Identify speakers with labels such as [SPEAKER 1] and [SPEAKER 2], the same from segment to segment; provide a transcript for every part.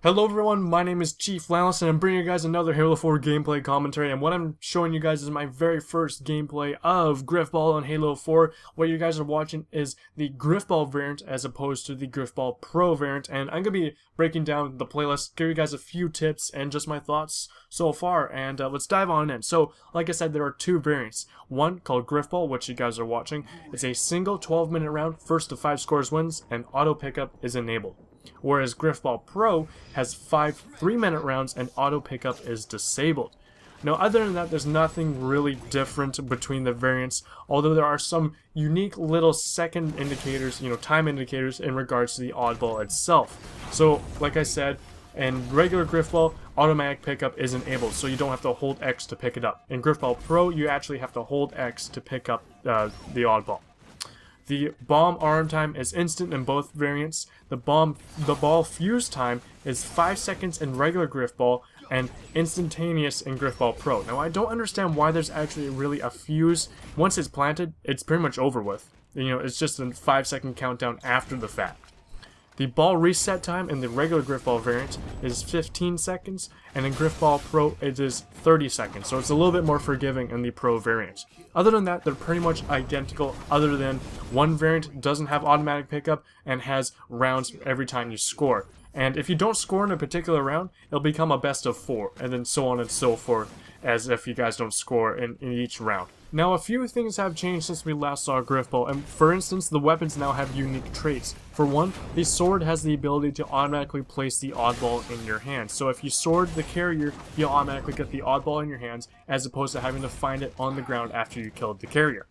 [SPEAKER 1] Hello everyone, my name is Yeousch Alliance and I'm bringing you guys another Halo 4 gameplay commentary, and what I'm showing you guys is my very first gameplay of Grifball on Halo 4. What you guys are watching is the Grifball variant as opposed to the Grifball Pro variant, and I'm going to be breaking down the playlist, give you guys a few tips and just my thoughts so far, and let's dive on in. So, like I said, there are two variants. One called Grifball, which you guys are watching. It's a single 12-minute round, first to 5 scores wins, and auto pickup is enabled. Whereas Grifball Pro has 5 3-minute rounds and auto pickup is disabled. Now, other than that, there's nothing really different between the variants, although there are some unique little second indicators, time indicators in regards to the oddball itself. So, like I said, in regular Grifball, automatic pickup is enabled, so you don't have to hold X to pick it up. In Grifball Pro, you actually have to hold X to pick up the oddball. The bomb arm time is instant in both variants. The ball fuse time is 5 seconds in regular Grifball and instantaneous in Grifball Pro. Now, I don't understand why there's actually really a fuse. Once it's planted, it's pretty much over with. It's just a 5-second countdown after the fact. The ball reset time in the regular Grifball variant is 15 seconds, and in Grifball Pro it is 30 seconds, so it's a little bit more forgiving in the Pro variant. Other than that, they're pretty much identical, other than one variant doesn't have automatic pickup and has rounds every time you score. And if you don't score in a particular round, it'll become a best of 4, and then so on and so forth, as if you guys don't score in each round. Now, a few things have changed since we last saw Grifball, and for instance, the weapons now have unique traits. For one, the sword has the ability to automatically place the oddball in your hand. So if you sword the carrier, you'll automatically get the oddball in your hands, as opposed to having to find it on the ground after you killed the carrier.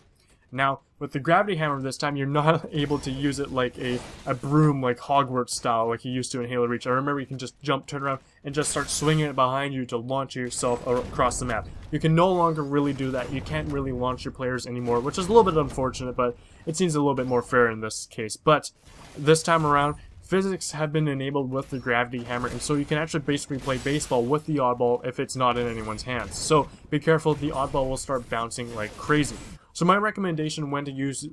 [SPEAKER 1] Now, with the gravity hammer this time, you're not able to use it like a broom, like Hogwarts style, like you used to in Halo Reach. I remember you can just jump, turn around, and just start swinging it behind you to launch yourself across the map. You can no longer really do that. You can't really launch your players anymore, which is a little bit unfortunate, but it seems a little bit more fair in this case. But this time around, physics have been enabled with the gravity hammer, and so you can actually basically play baseball with the oddball if it's not in anyone's hands. So be careful, the oddball will start bouncing like crazy. So my recommendation when to use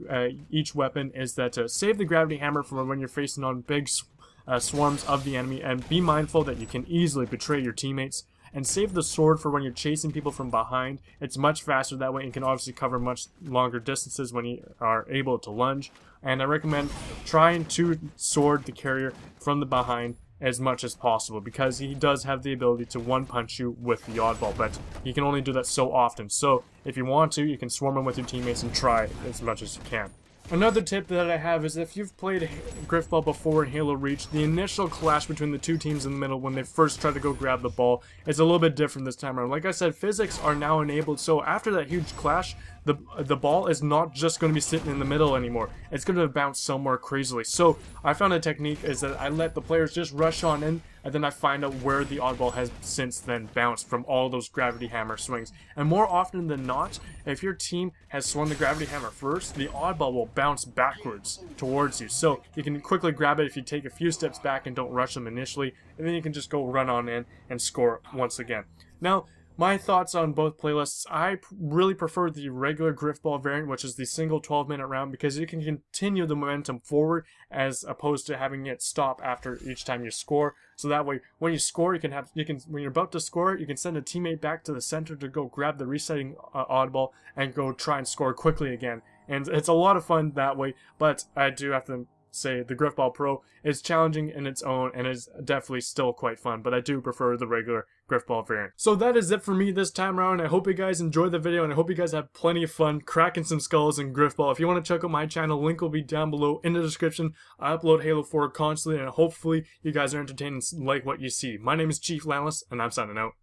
[SPEAKER 1] each weapon is that to save the gravity hammer for when you're facing on big swarms of the enemy, and be mindful that you can easily betray your teammates, and save the sword for when you're chasing people from behind. It's much faster that way and can obviously cover much longer distances when you are able to lunge. And I recommend trying to sword the carrier from the behind as much as possible, because he does have the ability to one-punch you with the oddball, but he can only do that so often. So if you want to, you can swarm him with your teammates and try as much as you can. Another tip that I have is if you've played Grifball before in Halo Reach, the initial clash between the two teams in the middle when they first try to go grab the ball is a little bit different this time around. Like I said, physics are now enabled, so after that huge clash, the ball is not just going to be sitting in the middle anymore. It's going to bounce somewhere crazily. So I found a technique is that I let the players just rush on in, and then I find out where the oddball has since then bounced from all those gravity hammer swings. And more often than not, if your team has swung the gravity hammer first, the oddball will bounce backwards towards you. So you can quickly grab it if you take a few steps back and don't rush them initially, and then you can just go run on in and score once again. Now, my thoughts on both playlists, I really prefer the regular Grifball variant, which is the single 12-minute round, because you can continue the momentum forward as opposed to having it stop after each time you score. So that way, when you score, when you're about to score, you can send a teammate back to the center to go grab the resetting oddball and go try and score quickly again. And it's a lot of fun that way, but I do have to say the Grifball Pro is challenging in its own and is definitely still quite fun, but I do prefer the regular Grifball variant. So that is it for me this time around. I hope you guys enjoyed the video, and I hope you guys have plenty of fun cracking some skulls in Grifball. If you want to check out my channel, link will be down below in the description. I upload Halo 4 constantly, and hopefully you guys are entertained and like what you see. My name is Yeousch Alliance, and I'm signing out.